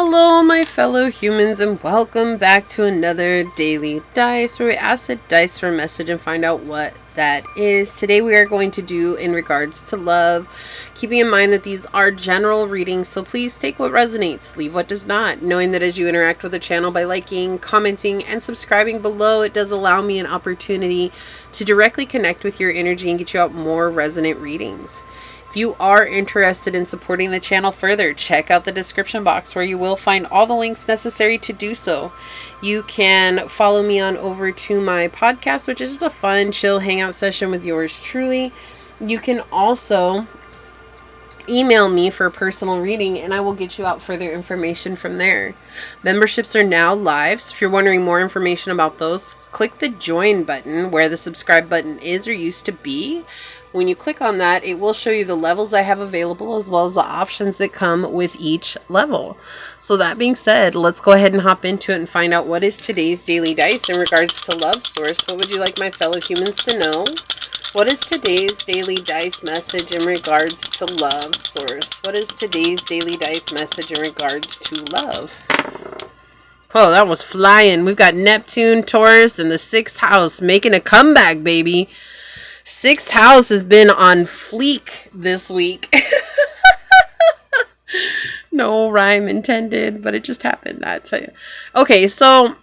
Hello, my fellow humans, and welcome back to another Daily Dice, where we ask the dice for a message and find out what that is. Today we are going to do in regards to love, keeping in mind that these are general readings, so please take what resonates, leave what does not, knowing that as you interact with the channel by liking, commenting, and subscribing below, it does allow me an opportunity to directly connect with your energy and get you out more resonant readings. If you are interested in supporting the channel further, check out the description box where you will find all the links necessary to do so. You can follow me on over to my podcast, which is just a fun, chill hangout session with yours truly. You can also email me for a personal reading and I will get you out further information from there. Memberships are now live, so if you're wondering more information about those, click the join button where the subscribe button is or used to be. When you click on that, it will show you the levels I have available as well as the options that come with each level. So that being said, let's go ahead and hop into it and find out what is today's daily dice in regards to love source. What would you like my fellow humans to know? What is today's daily dice message in regards to love source? What is today's daily dice message in regards to love? Oh, that was flying. We've got Neptune, Taurus, and the 6th house making a comeback, baby. 6th house has been on fleek this week. No rhyme intended, but it just happened. That's it. Okay, so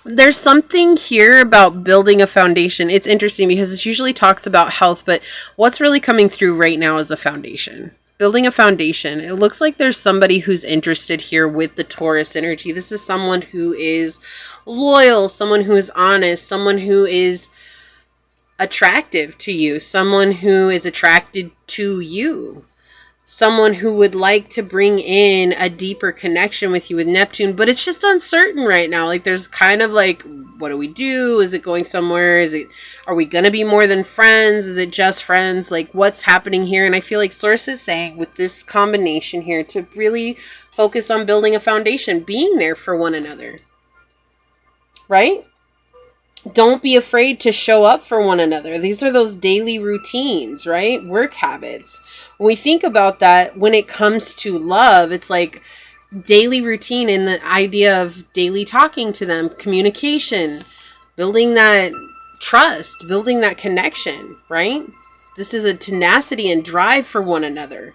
there's something here about building a foundation. It's interesting because this usually talks about health, but what's really coming through right now is a foundation. Building a foundation. It looks like there's somebody who's interested here with the Taurus energy. This is someone who is loyal, someone who is honest, someone who is attractive to you, someone who is attracted to you, someone who would like to bring in a deeper connection with you with Neptune, but it's just uncertain right now. Like there's kind of like, what do we do? Is it going somewhere? Are we going to be more than friends? Is it just friends? Like what's happening here? And I feel like Source is saying with this combination here to really focus on building a foundation, being there for one another, right? Don't be afraid to show up for one another. These are those daily routines, right? Work habits. When we think about that, when it comes to love, it's like daily routine and the idea of daily talking to them, communication, building that trust, building that connection, right? This is a tenacity and drive for one another.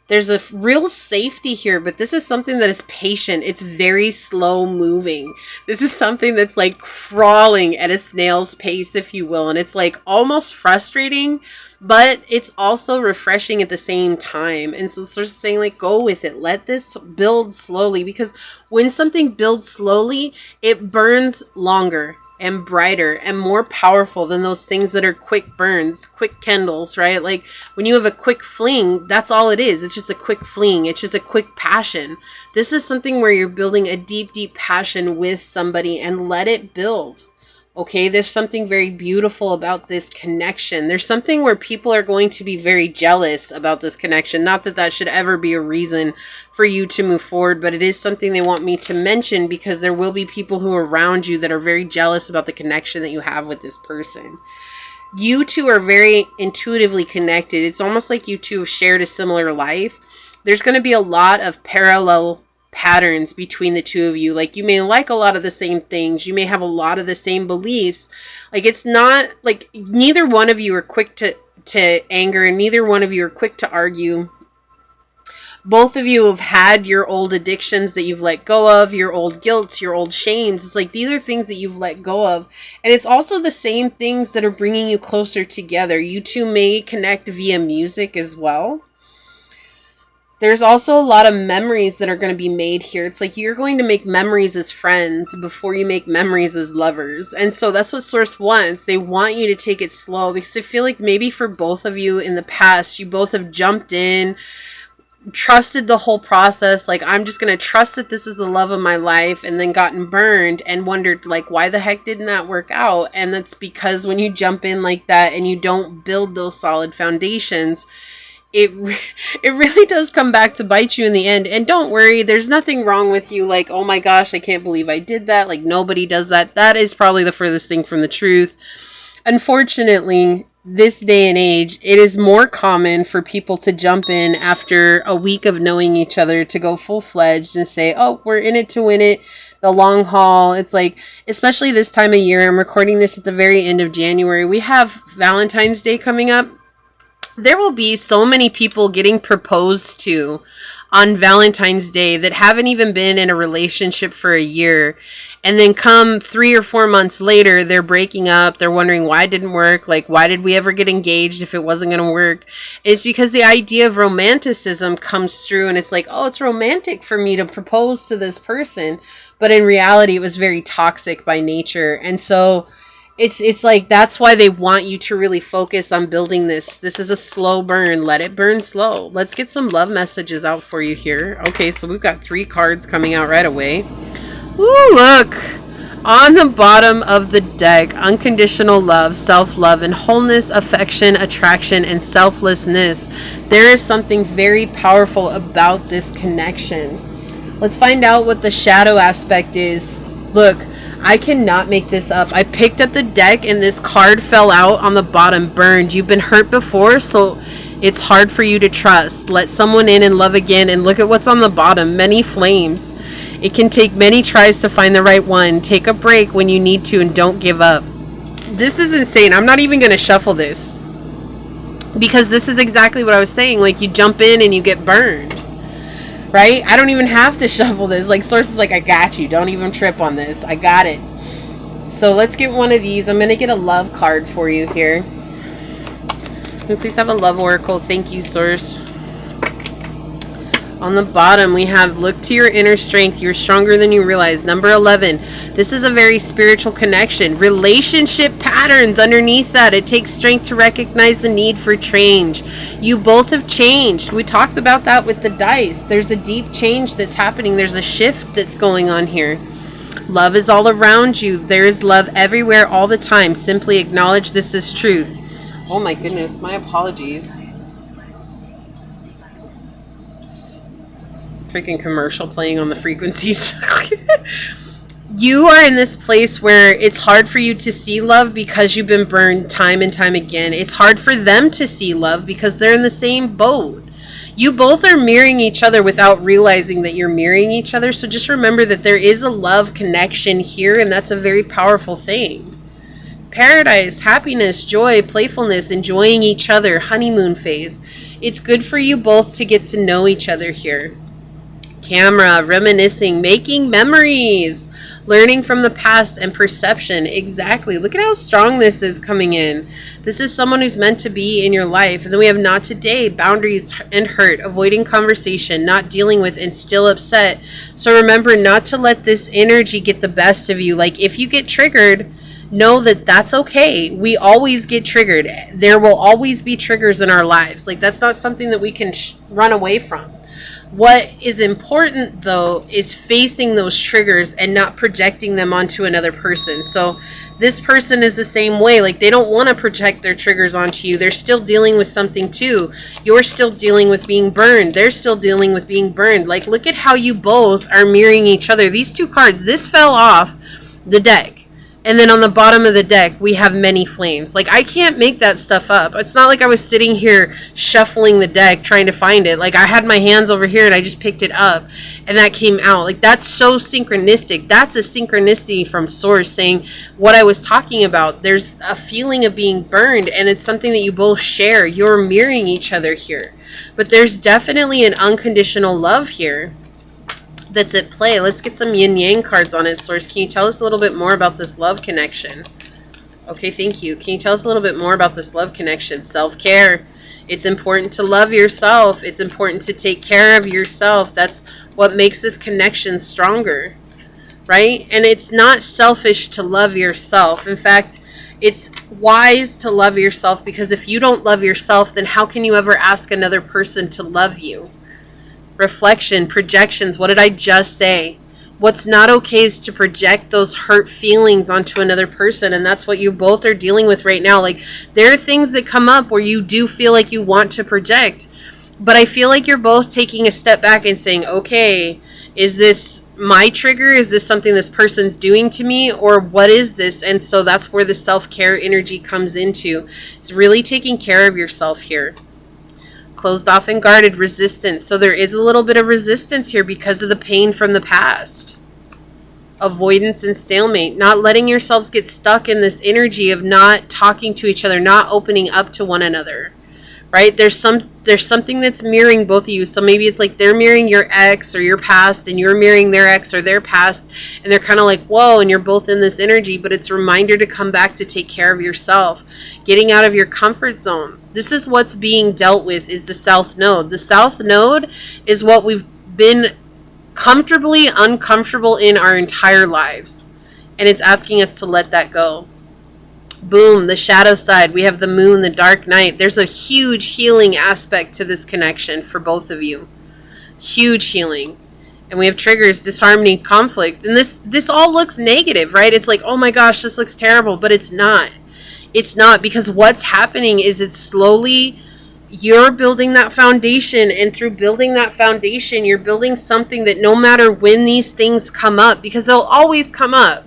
There's a real safety here, but this is something that is patient. It's very slow moving. This is something that's like crawling at a snail's pace, if you will. And it's like almost frustrating, but it's also refreshing at the same time. And so sort of saying like, go with it. Let this build slowly, because when something builds slowly, it burns longer and brighter and more powerful than those things that are quick burns, quick kindles, right? Like when you have a quick fling, that's all it is. It's just a quick fling. It's just a quick passion. This is something where you're building a deep, deep passion with somebody and let it build. Okay, there's something very beautiful about this connection. There's something where people are going to be very jealous about this connection. Not that that should ever be a reason for you to move forward, but it is something they want me to mention because there will be people who are around you that are very jealous about the connection that you have with this person. You two are very intuitively connected. It's almost like you two have shared a similar life. There's going to be a lot of parallel patterns between the two of you. Like you may like a lot of the same things, you may have a lot of the same beliefs. Like it's not like neither one of you are quick to anger and neither one of you are quick to argue. Both of you have had your old addictions that you've let go of, your old guilts, your old shames. It's like these are things that you've let go of, and it's also the same things that are bringing you closer together. You two may connect via music as well. There's also a lot of memories that are going to be made here. It's like you're going to make memories as friends before you make memories as lovers. And so that's what Source wants. They want you to take it slow because I feel like maybe for both of you in the past, you both have jumped in, trusted the whole process. Like, I'm just going to trust that this is the love of my life, and then gotten burned and wondered, like, why the heck didn't that work out? And that's because when you jump in like that and you don't build those solid foundations, it really does come back to bite you in the end. And don't worry, there's nothing wrong with you like, oh my gosh, I can't believe I did that. Like nobody does that. That is probably the furthest thing from the truth. Unfortunately, this day and age, it is more common for people to jump in after a week of knowing each other to go full-fledged and say, oh, we're in it to win it, the long haul. It's like, especially this time of year, I'm recording this at the very end of January. We have Valentine's Day coming up. There will be so many people getting proposed to on Valentine's Day that haven't even been in a relationship for a year. And then come 3 or 4 months later, they're breaking up. They're wondering why it didn't work. Like, why did we ever get engaged if it wasn't going to work? It's because the idea of romanticism comes through, and it's like, oh, it's romantic for me to propose to this person. But in reality, it was very toxic by nature. And so it's like, that's why they want you to really focus on building this. This is a slow burn. Let it burn slow. Let's get some love messages out for you here. Okay, so we've got 3 cards coming out right away. Ooh, look. On the bottom of the deck, unconditional love, self-love, and wholeness, affection, attraction, and selflessness. There is something very powerful about this connection. Let's find out what the shadow aspect is. Look, I cannot make this up. I picked up the deck and this card fell out on the bottom, burned. You've been hurt before, so it's hard for you to trust. Let someone in and love again. And look at what's on the bottom, many flames. It can take many tries to find the right one. Take a break when you need to and don't give up. This is insane. I'm not even going to shuffle this, because this is exactly what I was saying. Like, you jump in and you get burned. Right? I don't even have to shuffle this. Like, Source is like, I got you. Don't even trip on this. I got it. So let's get one of these. I'm going to get a love card for you here. Can we please have a love oracle? Thank you, Source. On the bottom, we have, look to your inner strength. You're stronger than you realize. Number 11. This is a very spiritual connection. Relationship patterns underneath that. It takes strength to recognize the need for change. You both have changed. We talked about that with the dice. There's a deep change that's happening. There's a shift that's going on here. Love is all around you. There is love everywhere all the time. Simply acknowledge this as truth. Oh my goodness. My apologies. Freaking commercial playing on the frequencies. You are in this place where it's hard for you to see love because you've been burned time and time again. It's hard for them to see love because they're in the same boat. You both are mirroring each other without realizing that you're mirroring each other. So just remember that there is a love connection here, and that's a very powerful thing. Paradise, happiness, joy, playfulness, enjoying each other, honeymoon phase. It's good for you both to get to know each other here. Camera, reminiscing, making memories, learning from the past, and perception. Exactly. Look at how strong this is coming in. This is someone who's meant to be in your life. And then we have not today, boundaries and hurt, avoiding conversation, not dealing with, and still upset. So remember not to let this energy get the best of you. Like, if you get triggered, know that that's okay. We always get triggered. There will always be triggers in our lives. Like, that's not something that we can run away from. What is important, though, is facing those triggers and not projecting them onto another person. So this person is the same way. Like, they don't want to project their triggers onto you. They're still dealing with something, too. You're still dealing with being burned. They're still dealing with being burned. Like, look at how you both are mirroring each other. These 2 cards, this fell off the deck. And then on the bottom of the deck, we have many flames. Like, I can't make that stuff up. It's not like I was sitting here shuffling the deck trying to find it. Like, I had my hands over here and I just picked it up and that came out. Like, that's so synchronistic. That's a synchronicity from Source saying what I was talking about. There's a feeling of being burned, and it's something that you both share. You're mirroring each other here. But there's definitely an unconditional love here that's at play. Let's get some yin yang cards on it, Source. Can you tell us a little bit more about this love connection? Okay, thank you. Can you tell us a little bit more about this love connection? Self-care. It's important to love yourself. It's important to take care of yourself. That's what makes this connection stronger, right? And it's not selfish to love yourself. In fact, it's wise to love yourself, because if you don't love yourself, then how can you ever ask another person to love you? Reflection, projections. What did I just say? What's not okay is to project those hurt feelings onto another person, and that's what you both are dealing with right now. Like, there are things that come up where you do feel like you want to project, but I feel like you're both taking a step back and saying, okay, Is this my trigger? Is this something this person's doing to me? Or what is this? And so that's where the self-care energy comes into. It's really taking care of yourself here. Closed off and guarded, resistance. So there is a little bit of resistance here because of the pain from the past. Avoidance and stalemate. Not letting yourselves get stuck in this energy of not talking to each other, not opening up to one another. Right? There's something that's mirroring both of you. So maybe it's like they're mirroring your ex or your past, and you're mirroring their ex or their past, and they're kind of like, whoa, and you're both in this energy, but it's a reminder to come back to take care of yourself. Getting out of your comfort zone. This is what's being dealt with, is the South Node. The South Node is what we've been comfortably uncomfortable in our entire lives. And it's asking us to let that go. Boom, the shadow side. We have the moon, the dark night. There's a huge healing aspect to this connection for both of you. Huge healing. And we have triggers, disharmony, conflict. And this all looks negative, right? It's like, oh my gosh, this looks terrible. But it's not. It's not, because what's happening is it's slowly, you're building that foundation. And through building that foundation, you're building something that no matter when these things come up, because they'll always come up.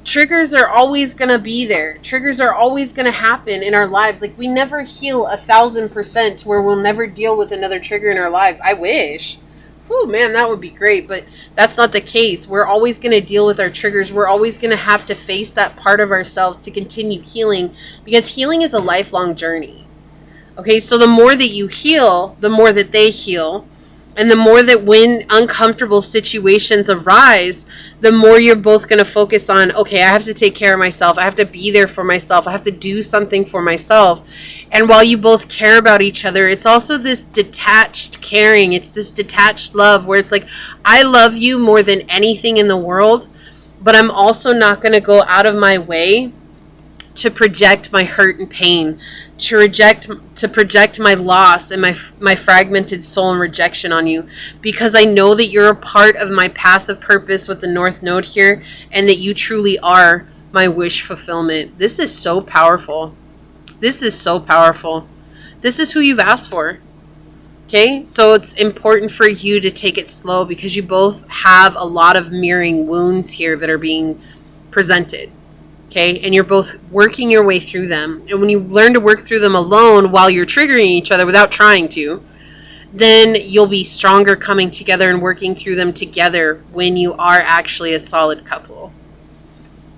Triggers are always going to be there. Triggers are always going to happen in our lives. Like, we never heal 1,000% to where we'll never deal with another trigger in our lives. I wish. Whew, man, that would be great. But that's not the case. We're always going to deal with our triggers. We're always going to have to face that part of ourselves to continue healing, because healing is a lifelong journey. Okay, so the more that you heal, the more that they heal. And the more that when uncomfortable situations arise, the more you're both going to focus on, okay, I have to take care of myself. I have to be there for myself. I have to do something for myself. And while you both care about each other, it's also this detached caring. It's this detached love where it's like, I love you more than anything in the world, but I'm also not going to go out of my way to project my hurt and pain, to project my loss and my fragmented soul and rejection on you, because I know that you're a part of my path of purpose with the North Node here, and that you truly are my wish fulfillment. This is so powerful. This is so powerful. This is who you've asked for. Okay, so it's important for you to take it slow, because you both have a lot of mirroring wounds here that are being presented. Okay, and you're both working your way through them. And when you learn to work through them alone while you're triggering each other without trying to, then you'll be stronger coming together and working through them together when you are actually a solid couple. All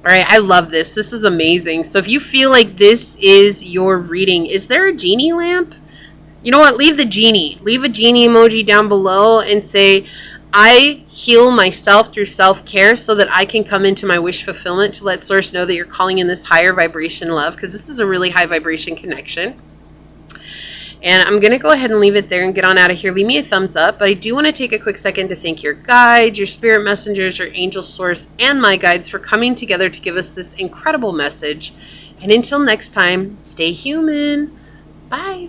right, I love this. This is amazing. So if you feel like this is your reading, is there a genie lamp? You know what? Leave the genie. Leave a genie emoji down below and say, I heal myself through self-care so that I can come into my wish fulfillment, to let Source know that you're calling in this higher vibration love, because this is a really high vibration connection. And I'm going to go ahead and leave it there and get on out of here. Leave me a thumbs up. But I do want to take a quick second to thank your guides, your spirit messengers, your angel source, and my guides for coming together to give us this incredible message. And until next time, stay human. Bye.